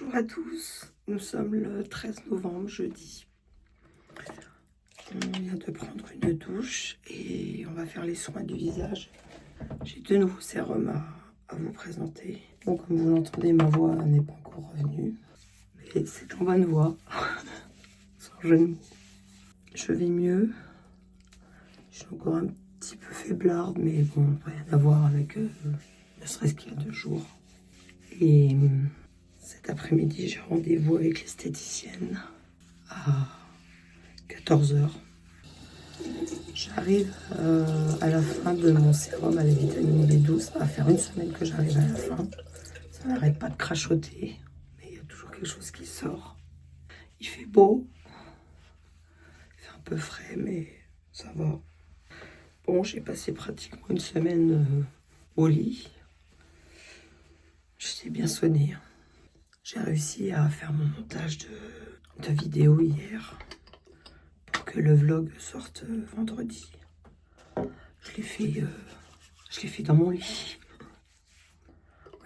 Bonjour à tous, nous sommes le 13 novembre, jeudi. On vient de prendre une douche et on va faire les soins du visage. J'ai de nouveaux sérums à vous présenter. Bon, comme vous l'entendez, ma voix n'est pas encore revenue. Mais c'est en bonne voie, sans jeu de mots. Je vais mieux. Je suis encore un petit peu faiblarde, mais bon, rien à voir avec ne serait-ce qu'il y a 2 jours. Et cet après-midi, j'ai rendez-vous avec l'esthéticienne à 14 h. J'arrive à la fin de mon sérum à la vitamine B12. Ça va faire 1 semaine que j'arrive à la fin. Ça n'arrête pas de crachoter, mais il y a toujours quelque chose qui sort. Il fait beau, il fait un peu frais, mais ça va. Bon, j'ai passé pratiquement 1 semaine au lit. J'étais bien sonnée. J'ai réussi à faire mon montage de vidéo hier pour que le vlog sorte vendredi. Je l'ai fait dans mon lit.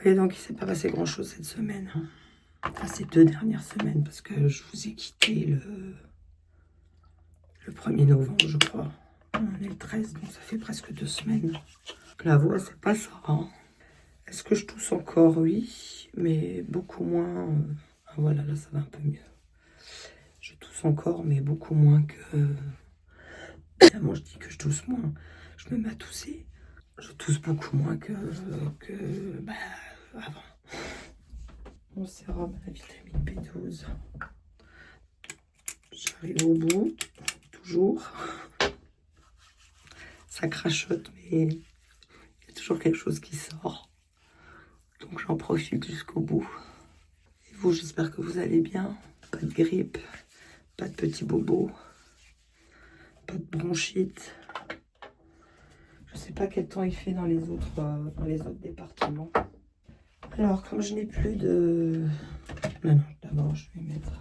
Et donc il ne s'est pas passé grand chose cette semaine. Enfin, ces 2 dernières semaines, parce que je vous ai quitté le 1er novembre, je crois. On est le 13, donc ça fait presque 2 semaines. La voix, c'est pas ça. Hein. Est-ce que je tousse encore? Oui, mais beaucoup moins. Voilà, là ça va un peu mieux. Je tousse encore, mais beaucoup moins que... Évidemment, je dis que je tousse moins. Je me mets à tousser. Je tousse beaucoup moins que avant. Mon sérum à la vitamine B12. J'arrive au bout, toujours. Ça crachote, mais il y a toujours quelque chose qui sort. Donc j'en profite jusqu'au bout. Et vous, j'espère que vous allez bien. Pas de grippe, pas de petits bobos, pas de bronchite. Je sais pas quel temps il fait dans les autres départements. Alors, comme je n'ai plus de... Non, d'abord, je vais mettre...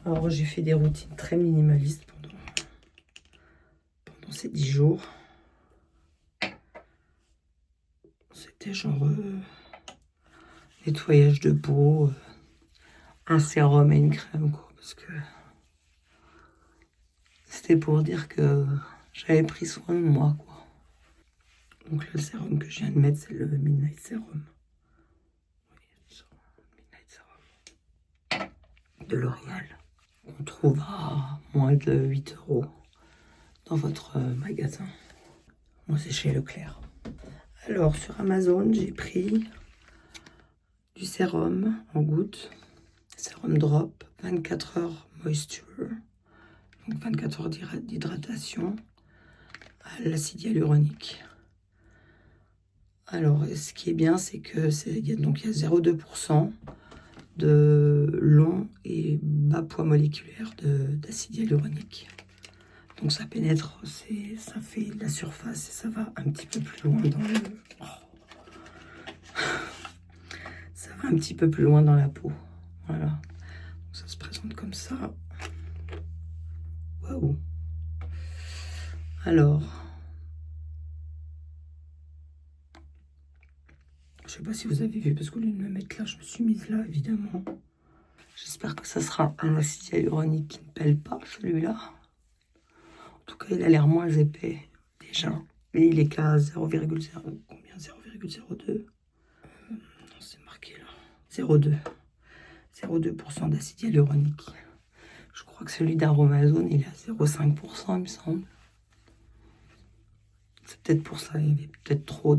Alors, j'ai fait des routines très minimalistes pendant ces 10 jours. C'était genre nettoyage de peau, un sérum et une crème, quoi. Parce que c'était pour dire que j'avais pris soin de moi, quoi. Donc, le sérum que je viens de mettre, c'est le Midnight Serum. Midnight Serum de L'Oréal. On trouve à moins de 8 € dans votre magasin. Moi, c'est chez Leclerc. Alors, sur Amazon, j'ai pris du sérum en gouttes. Sérum drop, 24 heures moisture. Donc, 24 heures d'hydratation à l'acide hyaluronique. Alors, ce qui est bien, c'est que il y a 0,2% de long et bas poids moléculaire d'acide hyaluronique. Donc ça pénètre, ça fait de la surface et ça va un petit peu plus loin dans le... Ça va un petit peu plus loin dans la peau. Voilà. Donc ça se présente comme ça. Waouh. Alors, je sais pas si vous avez vu, parce qu'au lieu de me mettre là, je me suis mise là, évidemment. J'espère que ça sera un acide hyaluronique qui ne pèle pas, celui-là. En tout cas, il a l'air moins épais, déjà. Mais il est qu'à 0,0... Combien? 0,02. Non, c'est marqué là. 0,2. 0,2% d'acide hyaluronique. Je crois que celui d'Aromazone, il est à 0,5%, il me semble. C'est peut-être pour ça, il y avait peut-être trop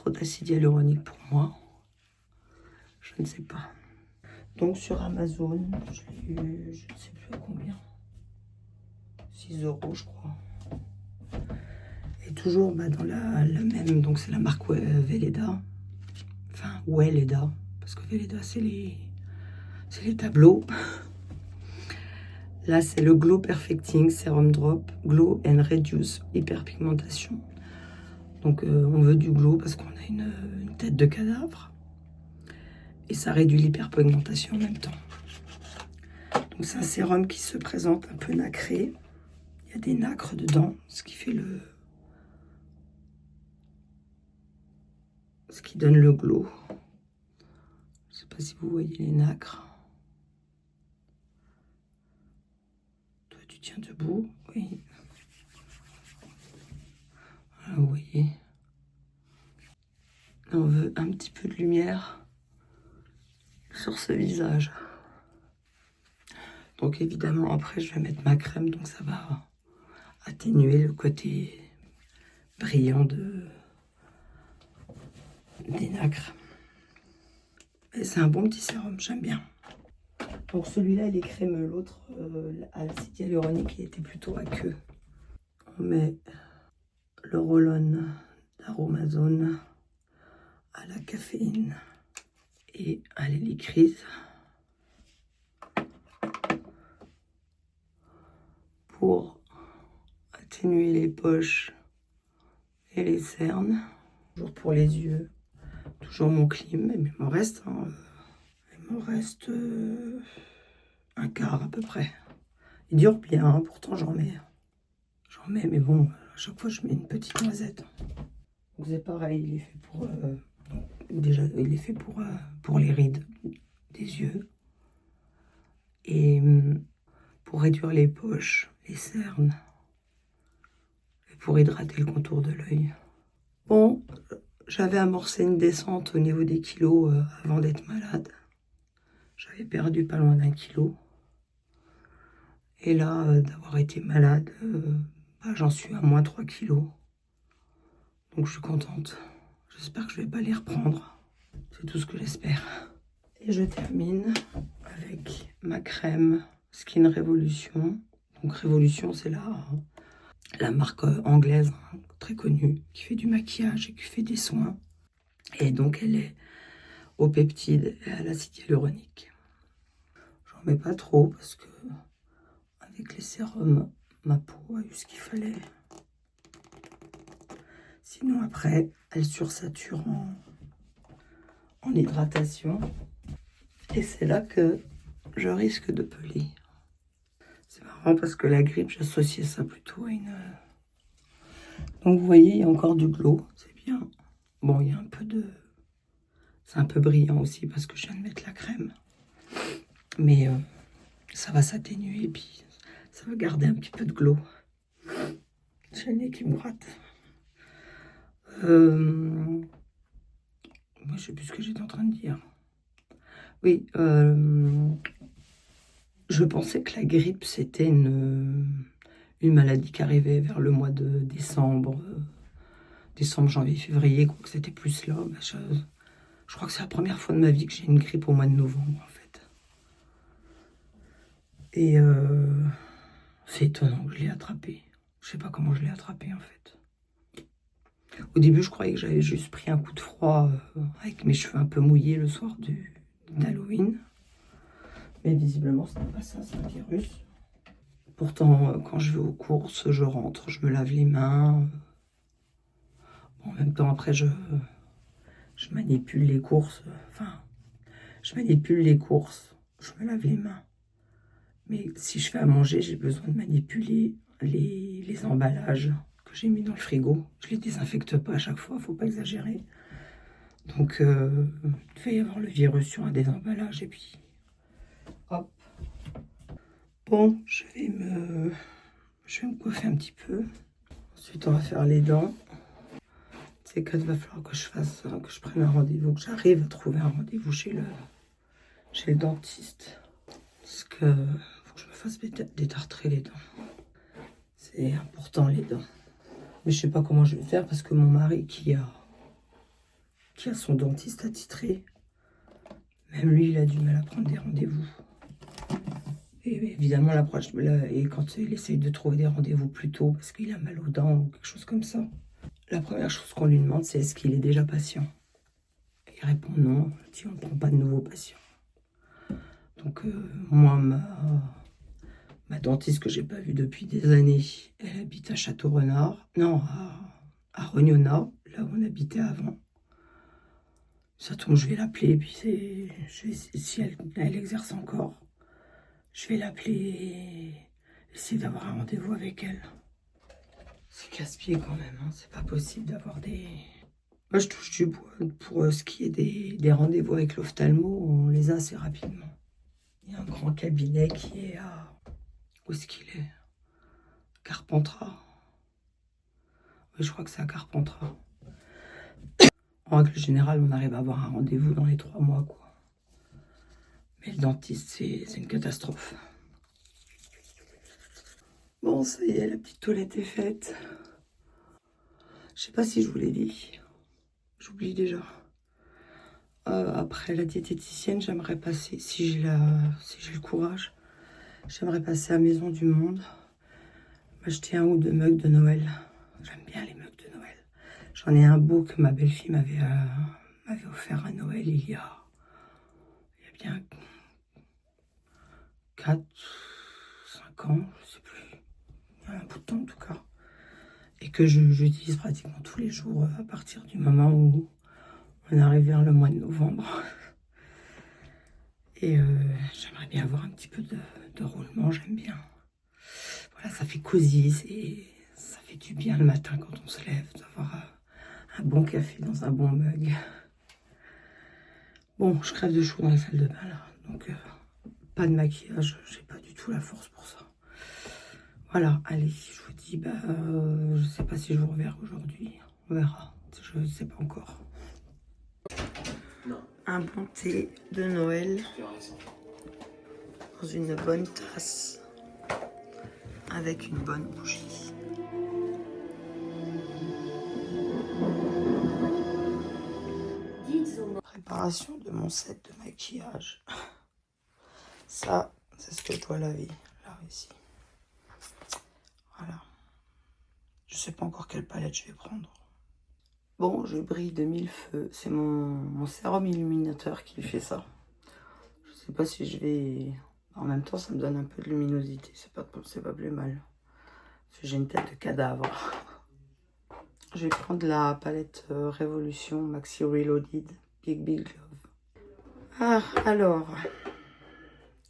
d'acide hyaluronique pour moi. Je ne sais pas. Donc sur Amazon, je l'ai eu, je ne sais plus à combien. 6 € je crois. Et toujours dans la même, donc c'est la marque Weleda. Enfin, Weleda, parce que Weleda c'est les tableaux. Là c'est le Glow Perfecting Serum Drop, Glow and Reduce Hyperpigmentation. Donc on veut du glow parce qu'on a une tête de cadavre. Et ça réduit l'hyperpigmentation en même temps. Donc c'est un sérum qui se présente un peu nacré. Il y a des nacres dedans, ce qui donne le glow. sais pas si vous voyez les nacres. Toi, tu tiens debout, oui. Voilà, vous voyez. Là, on veut un petit peu de lumière sur ce visage. Donc évidemment, après, je vais mettre ma crème, donc ça va atténuer le côté brillant des nacres. Et c'est un bon petit sérum, j'aime bien. Donc celui-là, il est crémeux. L'autre, à l'acide hyaluronique, il était plutôt aqueux. On met le roll-on d'Aromazone à la caféine et à l'hélicryse pour atténuer les poches et les cernes. Toujours pour les yeux, toujours mon clim, mais il m'en reste, hein, un quart à peu près. Il dure bien, hein, pourtant j'en mets, mais bon, à chaque fois je mets une petite noisette. Donc c'est pareil, il est fait pour, déjà il est fait pour les rides des yeux et pour réduire les poches, les cernes et pour hydrater le contour de l'œil. Bon, j'avais amorcé une descente au niveau des kilos avant d'être malade. J'avais perdu pas loin d'1 kilo. Et là, d'avoir été malade, j'en suis à moins 3 kilos. Donc je suis contente. J'espère que je vais pas les reprendre. C'est tout ce que j'espère. Et je termine avec ma crème Skin Revolution. Donc Revolution, c'est la marque anglaise, hein, très connue, qui fait du maquillage et qui fait des soins. Et donc elle est aux peptides et à l'acide hyaluronique. J'en mets pas trop parce que avec les sérums, ma peau a eu ce qu'il fallait. Sinon après, elle sursature en hydratation. Et c'est là que je risque de peler. C'est marrant parce que la grippe, j'associais ça plutôt à une... Donc vous voyez, il y a encore du glow, c'est bien. Bon, il y a un peu de... C'est un peu brillant aussi parce que je viens de mettre la crème. Mais ça va s'atténuer et puis ça va garder un petit peu de glow. J'ai le nez qui me gratte. Moi, je sais plus ce que j'étais en train de dire. Oui, je pensais que la grippe, c'était une maladie qui arrivait vers le mois de décembre, janvier, février, quoi, que c'était plus là. Je crois que c'est la première fois de ma vie que j'ai une grippe au mois de novembre, en fait. Et c'est étonnant que je l'ai attrapée. Je sais pas comment je l'ai attrapée, en fait. Au début, je croyais que j'avais juste pris un coup de froid avec mes cheveux un peu mouillés le soir d'Halloween. Mais visiblement, ce n'est pas ça, c'est un virus. Pourtant, quand je vais aux courses, je rentre, je me lave les mains. Bon, en même temps, après, je manipule les courses. Enfin, je manipule les courses. Je me lave les mains. Mais si je fais à manger, j'ai besoin de manipuler les emballages que j'ai mis dans le frigo. Je les désinfecte pas à chaque fois, faut pas exagérer. Donc, il devait y avoir le virus sur un des emballages et puis, hop. Bon, je vais me coiffer un petit peu. Ensuite, on va faire les dents. C'est qu'il va falloir que je prenne un rendez-vous, que j'arrive à trouver un rendez-vous chez le dentiste. Parce que faut que je me fasse détartrer les dents. C'est important, les dents. Mais je sais pas comment je vais faire parce que mon mari qui a son dentiste attitré, même lui, il a du mal à prendre des rendez-vous. Et évidemment, et quand il essaye de trouver des rendez-vous plus tôt parce qu'il a mal aux dents ou quelque chose comme ça, la première chose qu'on lui demande, c'est est-ce qu'il est déjà patient. Et il répond non, si on ne prend pas de nouveaux patients. Donc moi, ma dentiste que j'ai pas vue depuis des années, elle habite à Château-Renard, non, à Rognona, là où on habitait avant. Ça tombe, je vais l'appeler, puis si elle exerce encore, je vais l'appeler et essayer d'avoir un rendez-vous avec elle. C'est casse-pied quand même, hein. C'est pas possible d'avoir Moi, je touche du bois. Pour ce qui est des rendez-vous avec l'ophtalmo, on les a assez rapidement. Il y a un grand cabinet qui est à... Où est-ce qu'il est? Carpentras. Oui, je crois que c'est à Carpentras. En règle générale, on arrive à avoir un rendez-vous dans les 3 mois, quoi. Mais le dentiste, c'est une catastrophe. Bon, ça y est, la petite toilette est faite. Je sais pas si je vous l'ai dit. J'oublie déjà. Après la diététicienne, j'aimerais passer, si j'ai le courage, j'aimerais passer à Maison du Monde, m'acheter 1 ou 2 mugs de Noël. J'aime bien les mugs de Noël. J'en ai un beau que ma belle-fille m'avait offert à Noël il y a bien 4, 5 ans, je sais plus. Il y a un bout de temps en tout cas. Et que j'utilise pratiquement tous les jours à partir du moment où on arrive vers le mois de novembre. Et j'aimerais bien avoir un petit peu de roulement, j'aime bien. Voilà, ça fait cosy, ça fait du bien le matin quand on se lève, d'avoir un bon café dans un bon mug. Bon, je crève de chaud dans la salle de bain là, donc pas de maquillage, j'ai pas du tout la force pour ça. Voilà, allez, je vous dis, je sais pas si je vous reverrai aujourd'hui, on verra, je ne sais pas encore. Un bon thé de Noël dans une bonne tasse avec une bonne bougie. Préparation de mon set de maquillage. Ça, c'est ce que je dois laver, là, ici. Voilà. Je sais pas encore quelle palette je vais prendre. Bon, je brille de 1000 feux. C'est mon sérum illuminateur qui fait ça. Je sais pas si je vais... En même temps, ça me donne un peu de luminosité. C'est pas plus mal. Parce que j'ai une tête de cadavre. Je vais prendre la palette Révolution Maxi Reloaded Big Love. Ah, alors...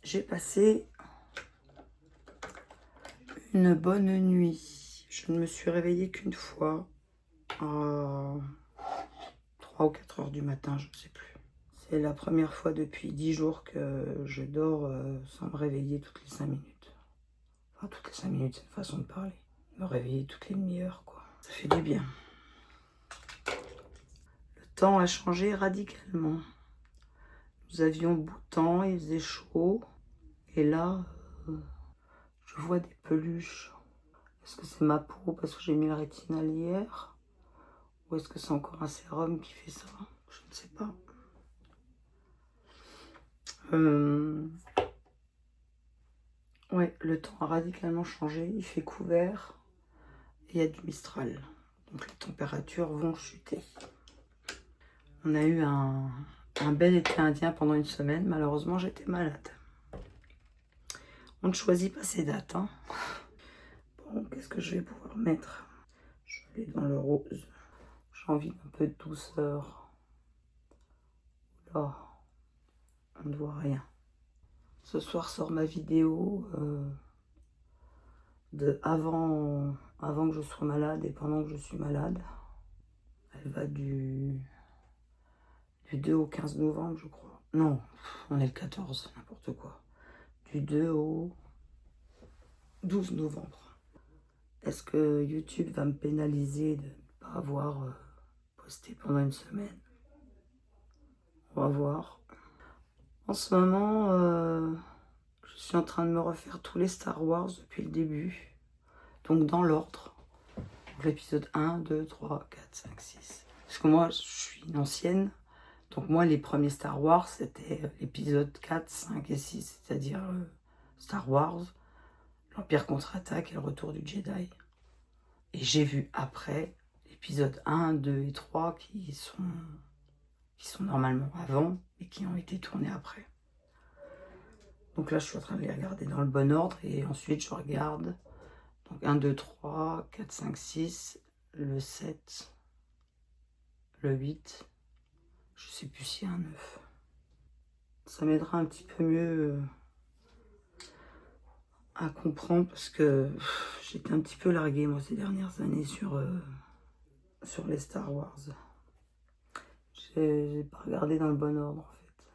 J'ai passé une bonne nuit. Je ne me suis réveillée qu'une fois. À 3 ou 4 heures du matin, je ne sais plus. C'est la première fois depuis 10 jours que je dors sans me réveiller toutes les 5 minutes. Enfin, toutes les 5 minutes, c'est une façon de parler. Me réveiller toutes les demi-heures, quoi. Ça fait du bien. Le temps a changé radicalement. Nous avions beau temps, il faisait chaud. Et là, je vois des peluches. Est-ce que c'est ma peau parce que j'ai mis le rétinal hier? Ou est-ce que c'est encore un sérum qui fait ça? Je ne sais pas. Ouais, le temps a radicalement changé. Il fait couvert et il y a du Mistral. Donc les températures vont chuter. On a eu un bel été indien pendant une semaine. Malheureusement, j'étais malade. On ne choisit pas ses dates. Hein. Bon, qu'est-ce que je vais pouvoir mettre? Je vais aller dans le rose. J'ai envie d'un peu de douceur. Là, on ne voit rien. Ce soir sort ma vidéo de avant que je sois malade et pendant que je suis malade. Elle va du 2 au 15 novembre, je crois. Non, on est le 14, n'importe quoi. Du 2 au 12 novembre. Est-ce que YouTube va me pénaliser de ne pas avoir posté pendant une semaine? On va voir. En ce moment, je suis en train de me refaire tous les Star Wars depuis le début. Donc dans l'ordre. L'épisode 1, 2, 3, 4, 5, 6. Parce que moi, je suis une ancienne. Donc moi, les premiers Star Wars, c'était l'épisode 4, 5 et 6. C'est-à-dire Star Wars, l'Empire contre-attaque et le retour du Jedi. Et j'ai vu après l'épisode 1, 2 et 3 qui sont normalement avant et qui ont été tournés après. Donc là, je suis en train de les regarder dans le bon ordre et ensuite je regarde donc 1, 2, 3, 4, 5, 6, le 7, le 8, je sais plus s'il y a un 9. Ça m'aidera un petit peu mieux à comprendre parce que j'étais un petit peu larguée moi ces dernières années sur les Star Wars. J'ai pas regardé dans le bon ordre en fait.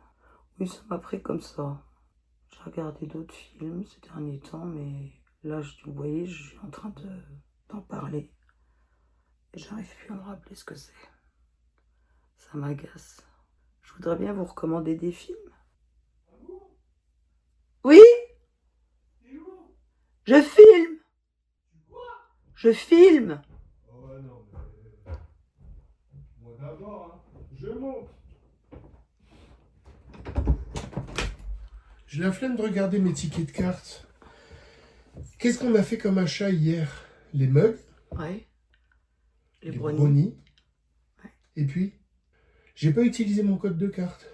Oui, ça m'a pris comme ça. J'ai regardé d'autres films ces derniers temps, mais là, vous voyez, je suis en train d'en parler. Et j'arrive plus à me rappeler ce que c'est. Ça m'agace. Je voudrais bien vous recommander des films. Oui, je filme. Je filme. Oh ouais, non, mais... Moi d'abord, hein. Je monte. J'ai la flemme de regarder mes tickets de carte. Qu'est-ce qu'on a fait comme achat hier? Les mugs, Ouais. Les les brownies. brownies. Ouais. Et puis, j'ai pas utilisé mon code de carte.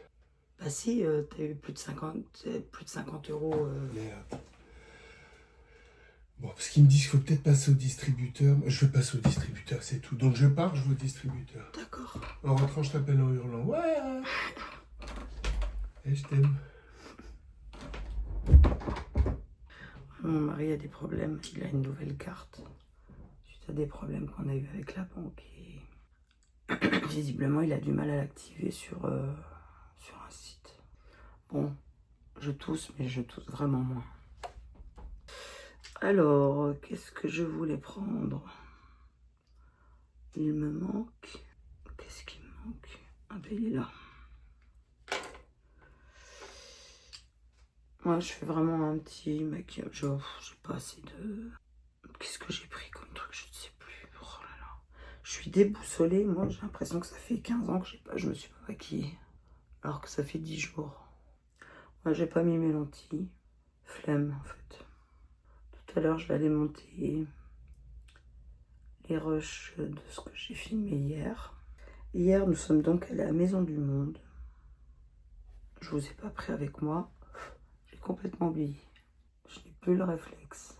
Bah si, t'as eu plus de 50 euros. Merde. Bon, parce qu'ils me disent qu'il faut peut-être passer au distributeur. Je vais passer au distributeur, c'est tout. Donc je pars, je vais au distributeur. D'accord. En rentrant, je t'appelle en hurlant. Ouais. Et je t'aime. Mon mari a des problèmes. Il a une nouvelle carte. Suite à des problèmes qu'on a eu avec la banque. Et visiblement, il a du mal à l'activer sur un site. Bon, je tousse, mais je tousse vraiment moins. Alors, qu'est-ce que je voulais prendre? Il me manque... Qu'est-ce qui me manque? Ah ben, il est là. Moi, je fais vraiment un petit maquillage. J'ai pas assez de... Qu'est-ce que j'ai pris comme truc? Je ne sais plus. Oh là là. Je suis déboussolée. Moi, j'ai l'impression que ça fait 15 ans que je me suis pas maquillée. Alors que ça fait 10 jours. Moi, j'ai pas mis mes lentilles. Flemme, en fait. Tout à l'heure, je vais aller monter les rushs de ce que j'ai filmé hier. Hier, nous sommes donc allés à la Maison du Monde. Je vous ai pas pris avec moi. J'ai complètement oublié. Je n'ai plus le réflexe.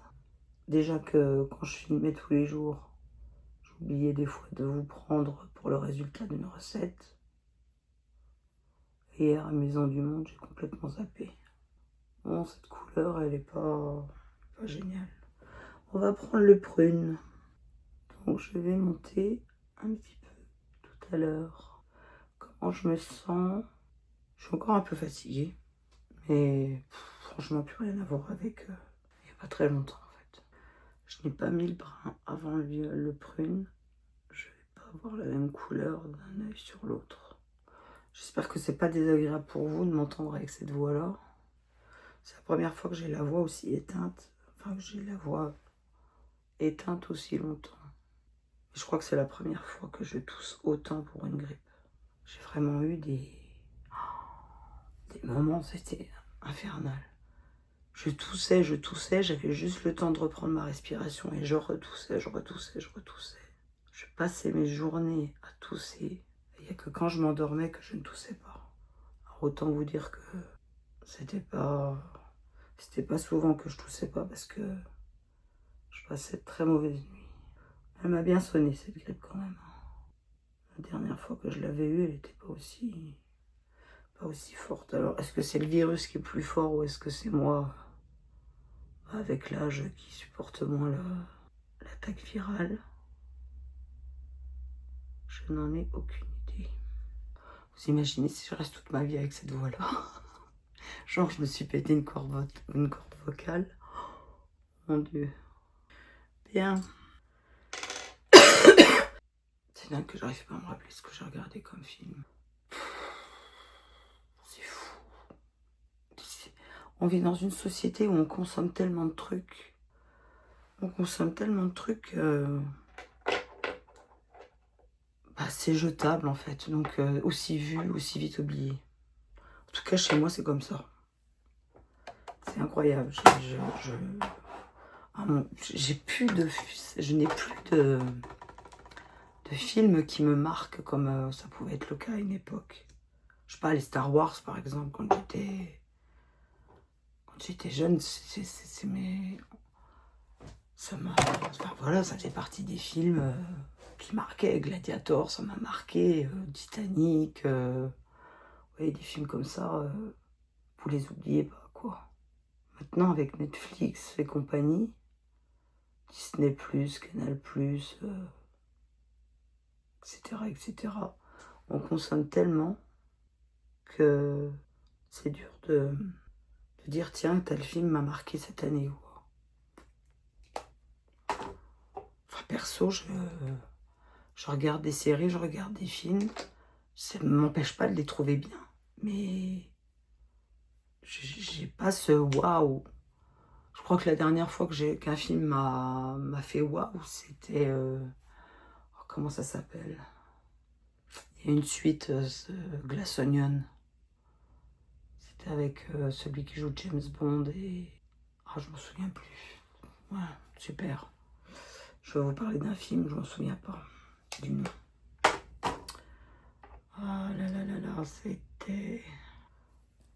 Déjà que quand je filmais tous les jours, j'oubliais des fois de vous prendre pour le résultat d'une recette. Et hier, à la Maison du Monde, j'ai complètement zappé. Bon, cette couleur, elle est pas géniale. On va prendre le prune. Donc, je vais monter un petit peu tout à l'heure. Comment je me sens? Je suis encore un peu fatiguée. Mais franchement, plus rien à voir avec il n'y a pas très longtemps en fait. Je n'ai pas mis le brun avant le prune. Je vais pas avoir la même couleur d'un œil sur l'autre. J'espère que c'est pas désagréable pour vous de m'entendre avec cette voix-là. C'est la première fois que j'ai la voix aussi éteinte. Enfin, que j'ai la voix éteinte aussi longtemps. Et je crois que c'est la première fois que je tousse autant pour une grippe. J'ai vraiment eu des moments, c'était infernal. Je toussais, j'avais juste le temps de reprendre ma respiration et je retoussais. Je passais mes journées à tousser. Il n'y a que quand je m'endormais que je ne toussais pas. Alors autant vous dire que c'était pas souvent que je toussais pas parce que je passais de très mauvaises nuits. Elle m'a bien sonné cette grippe quand même. La dernière fois que je l'avais eue, elle n'était pas aussi forte. Alors est-ce que c'est le virus qui est plus fort ou est-ce que c'est moi avec l'âge qui supporte moins l'attaque virale? Je n'en ai aucune idée. Vous imaginez si je reste toute ma vie avec cette voix-là? Genre, je me suis pété une corde vocale. Oh, mon Dieu. Bien. C'est dingue que j'arrive pas à me rappeler ce que j'ai regardé comme film. C'est fou. On vit dans une société où on consomme tellement de trucs. Bah, c'est jetable en fait. Donc, aussi vu, aussi vite oublié. En tout cas, chez moi, c'est comme ça. C'est incroyable. Je n'ai plus de films qui me marquent comme ça pouvait être le cas à une époque. Je sais pas, les Star Wars par exemple, quand j'étais jeune, enfin voilà, ça fait partie des films qui marquaient. Gladiator, ça m'a marqué, Titanic, ouais, des films comme ça, vous les oubliez pas quoi. Maintenant avec Netflix et compagnie, Disney+, Canal+, etc., etc., on consomme tellement que c'est dur de dire tiens, tel film m'a marqué cette année. Enfin, perso, je regarde des séries, je regarde des films, ça ne m'empêche pas de les trouver bien. Mais j'ai pas ce waouh. Je crois que la dernière fois qu'un film m'a fait waouh, c'était... comment ça s'appelle? Il y a une suite, Glass Onion. C'était avec celui qui joue James Bond et... Ah, je m'en souviens plus. Voilà, super. Je vais vous parler d'un film, je m'en souviens pas du nom. Ah là là là là, c'était...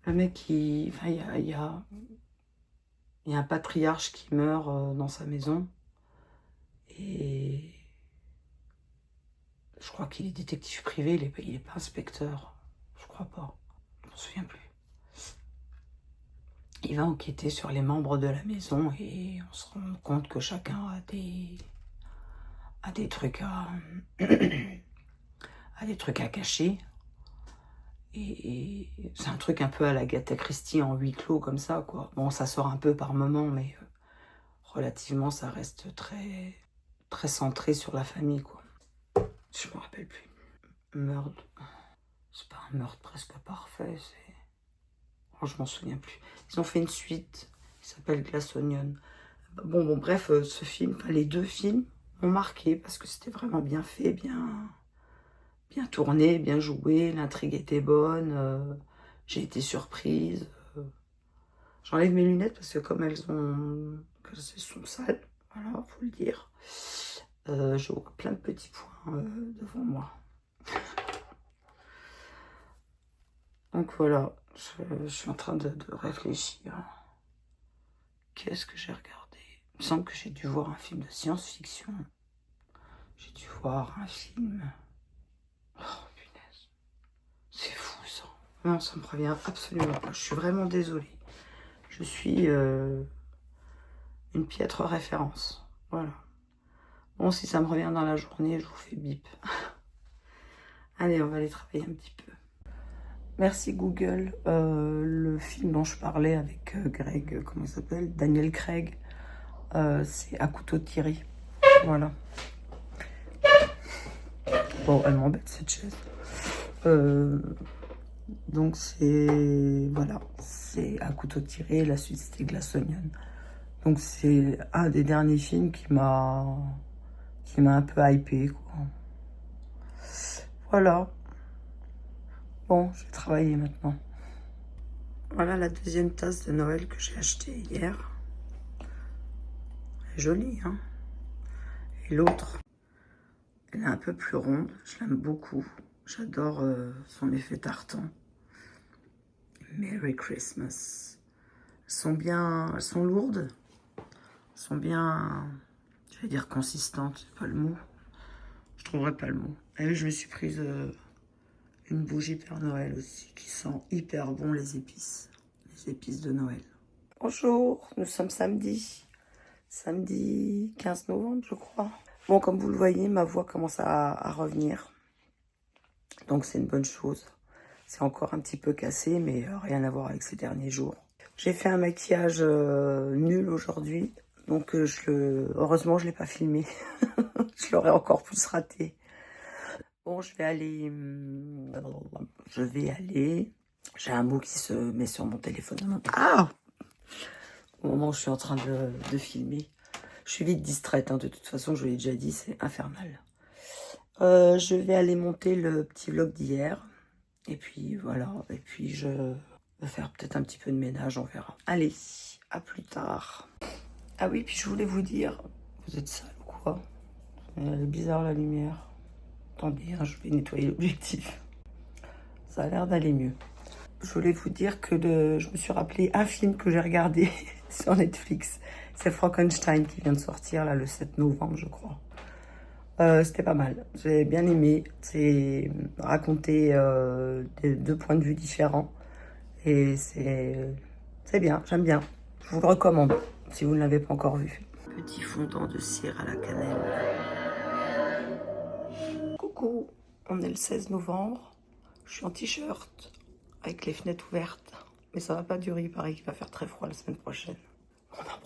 Le mec qui... Enfin, il y a un patriarche qui meurt dans sa maison. Et... Je crois qu'il est détective privé, il est pas inspecteur. Je crois pas. Je m'en souviens plus. Il va enquêter sur les membres de la maison et on se rend compte que chacun a des trucs à... a des trucs à cacher. Et c'est un truc un peu à la Agatha Christie en huis clos comme ça, quoi. Bon, ça sort un peu par moment, mais relativement, ça reste très, très centré sur la famille, quoi. Je me rappelle plus. Meurtre. C'est pas un meurtre presque parfait, c'est... Oh, je m'en souviens plus. Ils ont fait une suite qui s'appelle Glass Onion. Bon, bref, ce film, enfin, les deux films m'ont marqué parce que c'était vraiment bien fait, bien tourné, bien joué, l'intrigue était bonne, j'ai été surprise. J'enlève mes lunettes parce que comme elles sont sales, voilà, faut le dire, je vois plein de petits points devant moi. Donc voilà, je suis en train de réfléchir. Qu'est-ce que j'ai regardé? Il me semble que j'ai dû voir un film de science-fiction. J'ai dû voir un film... Oh, punaise. C'est fou, ça. Non, ça me revient absolument pas. Je suis vraiment désolée. Je suis une piètre référence. Voilà. Bon, si ça me revient dans la journée, je vous fais bip. Allez, on va aller travailler un petit peu. Merci Google. Le film dont je parlais avec Greg, comment il s'appelle? Daniel Craig. C'est À couteau tiré. Voilà. Bon, elle m'embête cette chaise. Donc c'est... Voilà. C'est À couteau tiré. La suite c'était Glass Onion. Donc c'est un des derniers films qui m'a un peu hypé, quoi. Voilà. Bon, je vais travailler maintenant. Voilà la deuxième tasse de Noël que j'ai achetée hier. Elle est jolie, hein. Et l'autre, elle est un peu plus ronde. Je l'aime beaucoup. J'adore son effet tartan. Merry Christmas. Elles sont lourdes. Elles sont bien, je vais dire consistantes, c'est pas le mot. Je trouverais pas le mot. Et je me suis prise une bougie Père Noël aussi, qui sent hyper bon les épices de Noël. Bonjour, nous sommes samedi 15 novembre, je crois. Bon, comme vous le voyez, ma voix commence à revenir. Donc c'est une bonne chose. C'est encore un petit peu cassé, mais rien à voir avec ces derniers jours. J'ai fait un maquillage nul aujourd'hui. Donc heureusement, je ne l'ai pas filmé. Je l'aurais encore plus raté. Bon, je vais aller... J'ai un mot qui se met sur mon téléphone. Ah! Au moment où je suis en train de filmer. Je suis vite distraite, hein. De toute façon, je vous l'ai déjà dit, c'est infernal. Je vais aller monter le petit vlog d'hier. Et puis, voilà. Et puis, je vais faire peut-être un petit peu de ménage, on verra. Allez, à plus tard. Ah oui, puis je voulais vous dire... Vous êtes sale ou quoi? Elle est bizarre, la lumière. Attendez, hein, je vais nettoyer l'objectif. Ça a l'air d'aller mieux. Je voulais vous dire que je me suis rappelé un film que j'ai regardé sur Netflix. C'est Frankenstein qui vient de sortir, là, le 7 novembre, je crois. C'était pas mal. J'ai bien aimé. C'est raconté de deux points de vue différents. Et c'est bien, j'aime bien. Je vous le recommande, si vous ne l'avez pas encore vu. Petit fondant de cire à la cannelle. Coucou. On est le 16 novembre. Je suis en t-shirt avec les fenêtres ouvertes. Mais ça va pas durer, il paraît qu'il va faire très froid la semaine prochaine. On a